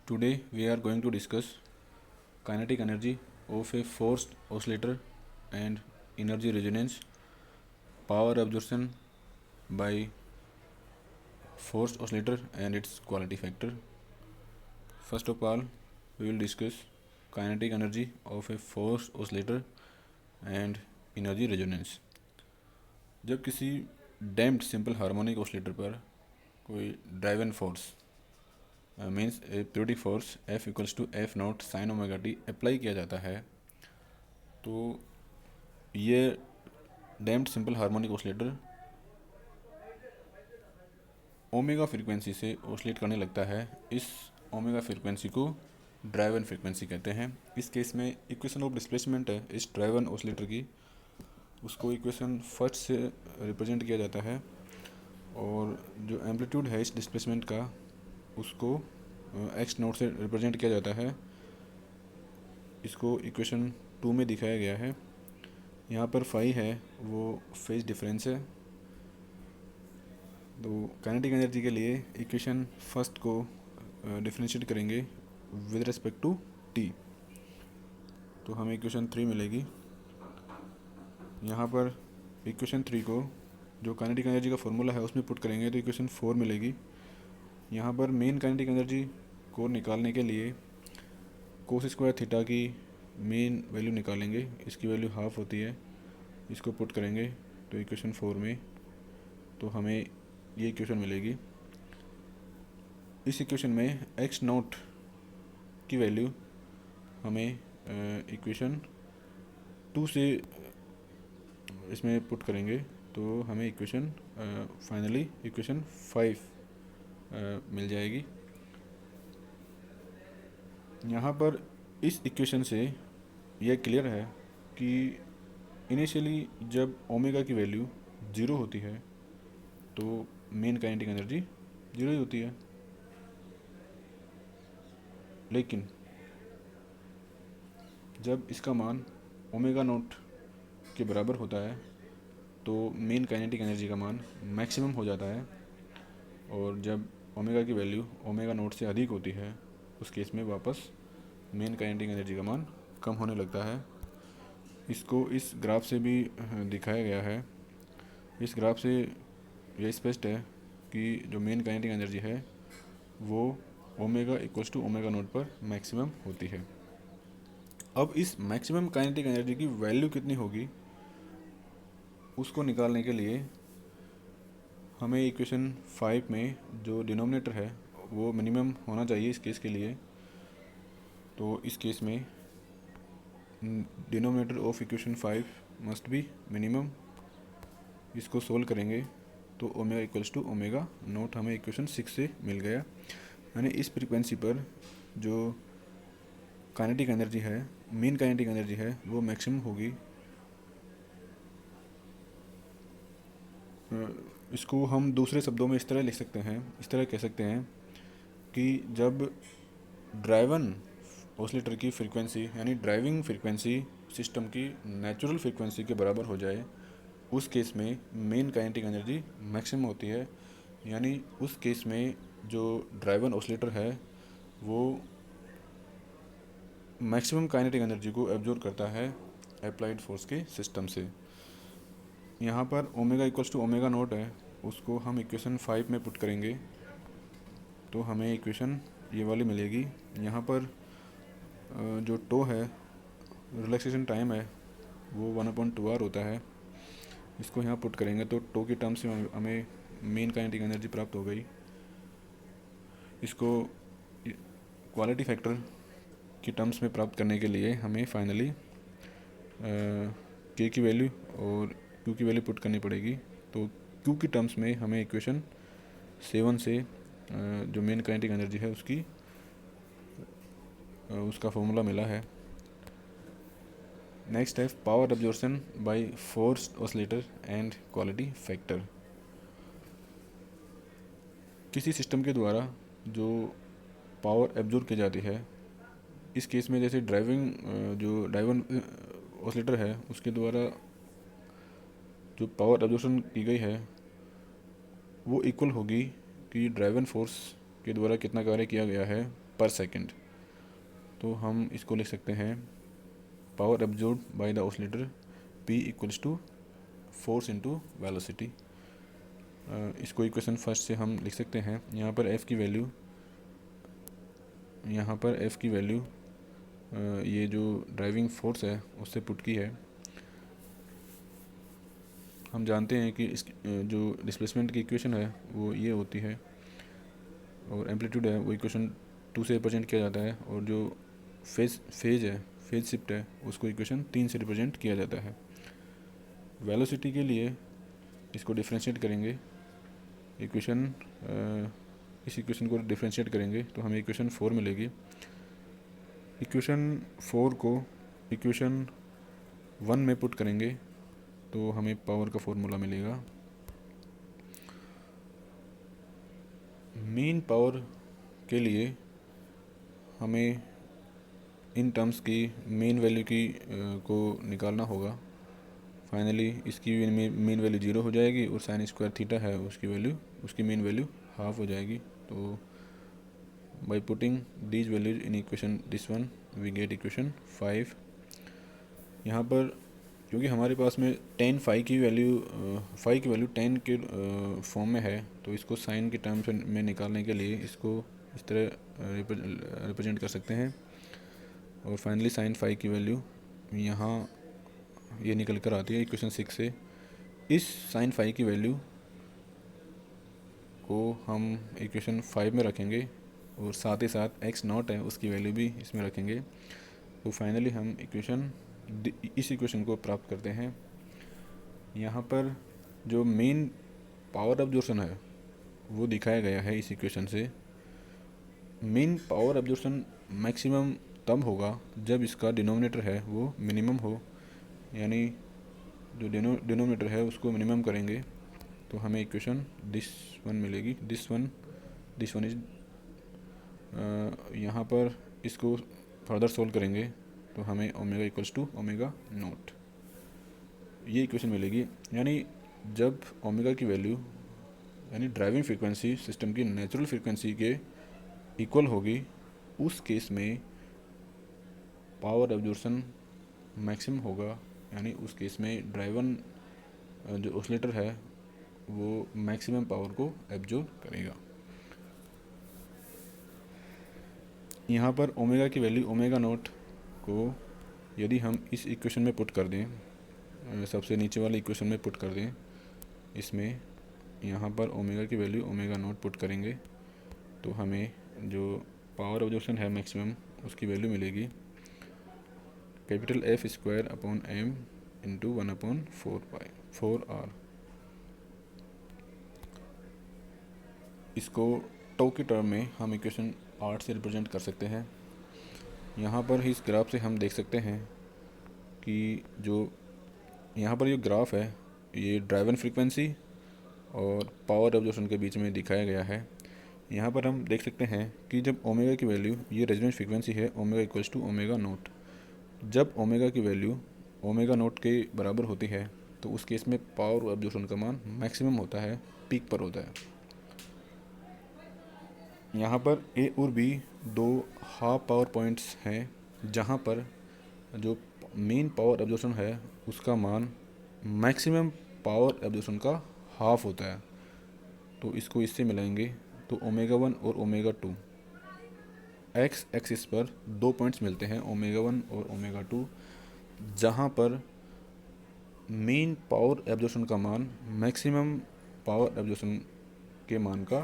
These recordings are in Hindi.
Today we are going to discuss kinetic energy of a forced oscillator and energy resonance, power absorption by forced oscillator and its quality factor. First of all, we will discuss kinetic energy of a forced oscillator and energy resonance. जब किसी डैम्प्ड सिंपल हार्मोनिक ऑसिलेटर पर कोई driven force means a periodic force F equals to F nought sine omega T apply किया जाता है, तो ये damped simple harmonic oscillator omega frequency से ऑसिलेट करने लगता है। इस ओमेगा फ्रीक्वेंसी को ड्राइवन फ्रीक्वेंसी कहते हैं। इस केस में इक्वेशन ऑफ डिस्प्लेसमेंट है इस ड्राइवन ऑसिलेटर की, उसको इक्वेशन फर्स्ट से रिप्रेजेंट किया जाता है, और जो एम्पलीट्यूड है इस डिस्प्लेसमेंट का उसको एक्स नोट से रिप्रेजेंट किया जाता है। इसको इक्वेशन 2 में दिखाया गया है। यहाँ पर फाई है वो फेज डिफरेंस है। तो काइनेटिक एनर्जी के लिए इक्वेशन फर्स्ट को डिफरेंशिएट करेंगे विद रिस्पेक्ट टू टी, तो हमें इक्वेशन 3 मिलेगी। यहाँ पर इक्वेशन 3 को जो काइनेटिक एनर्जी का फॉर्मूला है उसमें पुट करेंगे तो इक्वेशन 4 मिलेगी। यहाँ पर मेन काइनेटिक एनर्जी को निकालने के लिए कोस स्क्वायर थीटा की मेन वैल्यू निकालेंगे, इसकी वैल्यू हाफ होती है। इसको पुट करेंगे तो इक्वेशन 4 में, तो हमें ये इक्वेशन मिलेगी। इस इक्वेशन में एक्स नोट की वैल्यू हमें इक्वेशन 2 से इसमें पुट करेंगे तो हमें इक्वेशन फाइनली इक्वेशन 5 मिल जाएगी। यहाँ पर इस इक्वेशन से यह क्लियर है कि इनिशियली जब ओमेगा की वैल्यू 0 होती है तो मेन काइनेटिक एनर्जी 0 ही होती है, लेकिन जब इसका मान ओमेगा नोट के बराबर होता है तो मेन काइनेटिक एनर्जी का मान मैक्सिमम हो जाता है, और जब ओमेगा की वैल्यू ओमेगा नोट से अधिक होती है उस केस में वापस मेन काइनेटिक एनर्जी का मान कम होने लगता है। इसको इस ग्राफ से भी दिखाया गया है। इस ग्राफ से यह स्पष्ट है कि जो मेन काइनेटिक एनर्जी है वो omega equals to omega nought पर मैक्सिमम होती है। अब इस मैक्सिमम काइनेटिक एनर्जी की वैल्यू कितनी होगी उसको निकालने के लिए हमें इक्वेशन 5 में जो डिनोमिनेटर है वो मिनिमम होना चाहिए इस केस के लिए। तो इस केस में denominator of equation 5 must be minimum. इसको सोल्व करेंगे तो omega equals to omega nought हमें इक्वेशन 6 से मिल गया। यानी इस फ्रीक्वेंसी पर जो काइनेटिक एनर्जी है, मेन काइनेटिक एनर्जी है, वो मैक्सिमम होगी। इसको हम दूसरे शब्दों में इस तरह लिख सकते हैं, इस तरह कह सकते हैं कि जब ड्राइवन ऑसिलेटर की फ्रीक्वेंसी यानी ड्राइविंग फ्रीक्वेंसी सिस्टम की नेचुरल फ्रीक्वेंसी के बराबर हो जाए उस केस में मेन काइनेटिक एनर्जी मैक्सिमम होती है। यानी उस केस में जो ड्राइवन ऑसिलेटर है वो मैक्सिमम काइनेटिक एनर्जी को एब्जॉर्ब करता है अप्लाइड फोर्स के सिस्टम से। यहाँ पर omega equals to omega nought है, उसको हम इक्वेशन 5 में पुट करेंगे तो हमें इक्वेशन ये वाली मिलेगी। यहाँ पर जो टो है, रिलैक्सेशन टाइम है, वो 1/2R होता है। इसको यहाँ पुट करेंगे तो टो की टर्म्स में हमें मेन काइनेटिक एनर्जी प्राप्त हो गई। इसको क्वालिटी फैक्टर की टर्म्स में प्राप्त करने के लिए हमें फाइनली के की वैल्यू और क्यू की वैल्यू पुट करनी पड़ेगी। तो क्यू की टर्म्स में हमें इक्वेशन 7 से जो मेन काइनेटिक एनर्जी है उसका फॉर्मूला मिला है। नेक्स्ट है power absorption by forced oscillator and quality factor. किसी सिस्टम के द्वारा जो पावर एब्जॉर्ब की जाती है, इस केस में जैसे जो ड्राइवन ऑसिलेटर है उसके द्वारा जो पावर एब्जॉर्प्शन की गई है वो इक्वल होगी कि ड्राइवन फोर्स के द्वारा कितना कार्य किया गया है पर सेकेंड। तो हम इसको लिख सकते हैं power absorb by the oscillator P equals to force into velocity. इसको इक्वेशन फर्स्ट से हम लिख सकते हैं। यहाँ पर F की वैल्यू ये जो ड्राइविंग फोर्स है उससे पुट की है। हम जानते हैं कि इस जो डिस्प्लेसमेंट की इक्वेशन है वो ये होती है, और एम्पलीट्यूड है वो इक्वेशन 2 से रिप्रेजेंट किया जाता है, और जो फेज शिफ्ट है उसको इक्वेशन 3 से रिप्रेजेंट किया जाता है। वेलोसिटी के लिए इसको डिफ्रेंशिएट करेंगे, इस इक्वेशन को डिफ्रेंशिएट करेंगे तो हमें इक्वेशन 4 मिलेगी। इक्वेशन 4 को इक्वेशन 1 में पुट करेंगे तो हमें पावर का फॉर्मूला मिलेगा। मीन पावर के लिए हमें इन टर्म्स की मीन वैल्यू को निकालना होगा। फाइनली इसकी मीन वैल्यू 0 हो जाएगी, और साइन स्क्वायर थीटा है उसकी मीन वैल्यू हाफ हो जाएगी। तो by putting these values in equation this one we get equation 5। यहाँ पर क्योंकि हमारे पास में tan फाई की वैल्यू 10 के फॉर्म में है, तो इसको साइन के टर्म्स में निकालने के लिए इसको इस तरह रिप्रेजेंट कर सकते हैं। और फाइनली साइन फाई की वैल्यू यहाँ ये निकल कर आती है इक्वेशन 6 से। इस साइन फाई की वैल्यू को हम इक्वेशन 5 में रखेंगे, और साथ ही साथ x नॉट है उसकी वैल्यू भी इसमें रखेंगे। तो फाइनली हम इस इक्वेशन को प्राप्त करते हैं। यहाँ पर जो मेन पावर एब्जॉर्प्शन है वो दिखाया गया है इस इक्वेशन से। मेन पावर एब्जॉर्प्शन मैक्सिमम तब होगा जब इसका डिनोमिनेटर है वो मिनिमम हो, यानी जो डिनोमिनेटर है उसको मिनिमम करेंगे तो हमें इक्वेशन दिस वन मिलेगी। दिस वन इज यहाँ पर इसको फर्दर सोल्व करेंगे तो हमें omega equals to omega nought ये इक्वेशन मिलेगी। यानी जब ओमेगा की वैल्यू यानी ड्राइविंग फ्रीक्वेंसी सिस्टम की नेचुरल फ्रीक्वेंसी के इक्वल होगी, उस केस में पावर एब्जॉर्प्शन मैक्सिमम होगा, यानी उस केस में ड्राइवन जो ऑसिलेटर है वो मैक्सिमम पावर को एब्जॉर्ब करेगा। यहाँ पर ओमेगा की वैल्यू ओमेगा नॉट को यदि हम इस इक्वेशन में पुट कर दें, सबसे नीचे वाले इक्वेशन में पुट कर दें, इसमें यहाँ पर ओमेगा की वैल्यू ओमेगा नॉट पुट करेंगे तो हमें जो पावर एब्जॉर्प्शन है मैक्सिमम उसकी वैल्यू मिलेगी capital F square upon M into 1/4R। इसको टो की टर्म में हम इक्वेशन 8 से रिप्रेजेंट कर सकते हैं। यहाँ पर इस ग्राफ से हम देख सकते हैं कि जो यहाँ पर ये ग्राफ है ये ड्राइवन फ्रीक्वेंसी और पावर एब्जॉर्प्शन के बीच में दिखाया गया है। यहाँ पर हम देख सकते हैं कि जब ओमेगा की वैल्यू ये रेजोनेंस फ्रीक्वेंसी है omega equals to omega nought, जब ओमेगा की वैल्यू ओमेगा नॉट के बराबर होती है तो उस केस में पावर एब्जॉर्प्शन का मान मैक्सिमम होता है, पीक पर होता है। यहाँ पर A और B दो हाफ पावर पॉइंट्स हैं जहाँ पर जो मेन पावर एब्जॉर्प्शन है उसका मान मैक्सिमम पावर एब्जॉर्प्शन का हाफ होता है। तो इसको इससे मिलाएंगे तो ओमेगा 1 और ओमेगा 2 एक्स एक्सिस पर दो पॉइंट्स मिलते हैं ओमेगा 1 और ओमेगा 2, जहाँ पर मेन पावर एब्जॉर्प्शन का मान मैक्सिमम पावर एब्जॉर्प्शन के मान का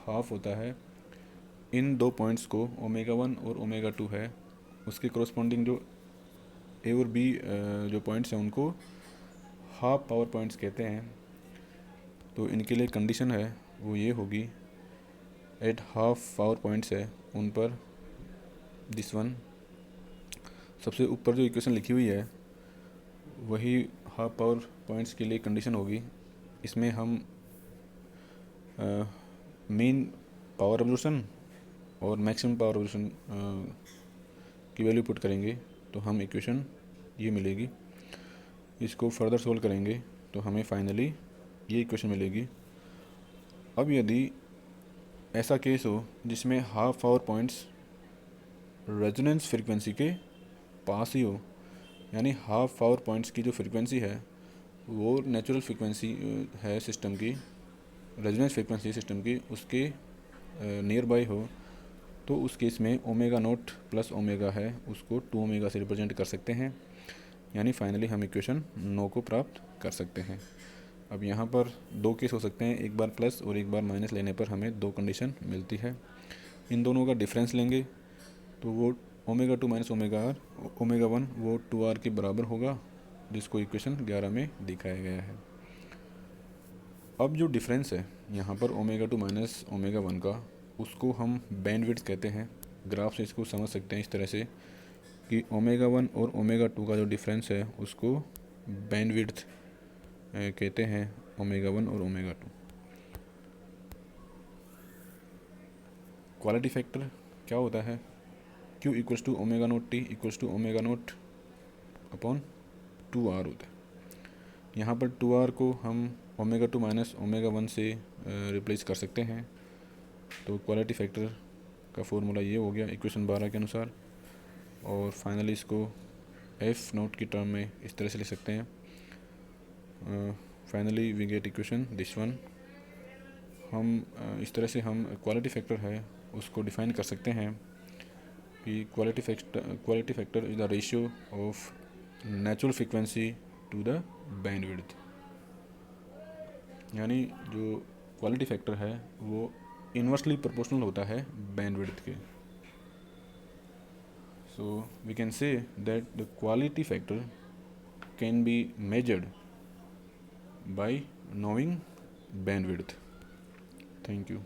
हाफ होता है। इन दो पॉइंट्स को ओमेगा 1 और ओमेगा 2 है उसके कोरस्पॉन्डिंग जो A और B जो पॉइंट्स हैं उनको हाफ पावर पॉइंट्स कहते हैं। तो इनके लिए कंडीशन है वो ये होगी, एट हाफ पावर पॉइंट्स है उन पर दिस वन, सबसे ऊपर जो इक्वेशन लिखी हुई है वही हाफ पावर पॉइंट्स के लिए कंडीशन होगी। इसमें हम मेन पावर एब्जॉर्प्शन और मैक्सिमम पावर एब्जॉर्प्शन की वैल्यू पुट करेंगे तो हम इक्वेशन ये मिलेगी। इसको फर्दर सोल्व करेंगे तो हमें फाइनली ये इक्वेशन मिलेगी। अब यदि ऐसा केस हो जिसमें half power points resonance frequency के पास ही हो, यानी हाफ पावर पॉइंट्स की जो फ्रीक्वेंसी है वो नेचुरल फ्रीक्वेंसी है सिस्टम की, रेजोनेंस फ्रीक्वेंसी सिस्टम की उसके नियर बाय हो, तो उस केस में ओमेगा नोट प्लस ओमेगा है उसको 2 ओमेगा से रिप्रेजेंट कर सकते हैं, यानी फाइनली हम इक्वेशन 9 को प्राप्त कर सकते हैं। अब यहाँ पर दो केस हो सकते हैं, एक बार प्लस और एक बार माइनस लेने पर हमें दो कंडीशन मिलती है। इन दोनों का डिफरेंस लेंगे तो वो ओमेगा 2 माइनस ओमेगा 1 वो 2r के बराबर होगा, जिसको इक्वेशन 11 में दिखाया गया है। अब जो डिफरेंस है यहाँ पर ओमेगा 2 माइनस ओमेगा 1 का, उसको हम बैंडविड्थ कहते हैं। ग्राफ से इसको समझ सकते हैं इस तरह से कि ओमेगा 1 और ओमेगा 2 का जो डिफरेंस है उसको बैंडविड्थ कहते हैं, ओमेगा 1 और ओमेगा 2। क्वालिटी फैक्टर क्या होता है, Q equals to omega nought T equals to omega nought upon 2r होता है। यहाँ पर 2r को हम ओमेगा 2 माइनस ओमेगा 1 से रिप्लेस कर सकते हैं, तो क्वालिटी फैक्टर का फॉर्मूला ये हो गया इक्वेशन 12 के अनुसार। और फाइनली इसको एफ नोट की टर्म में इस तरह से लिख सकते हैं, finally we get equation this one. हम इस तरह से हम क्वालिटी फैक्टर है उसको डिफाइन कर सकते हैं कि quality factor is the ratio of natural frequency to the bandwidth, यानी जो क्वालिटी फैक्टर है वो इन्वर्सली प्रोपोर्शनल होता है बैंडविड्थ के। So we can say that the quality factor can be measured by knowing bandwidth. Thank you.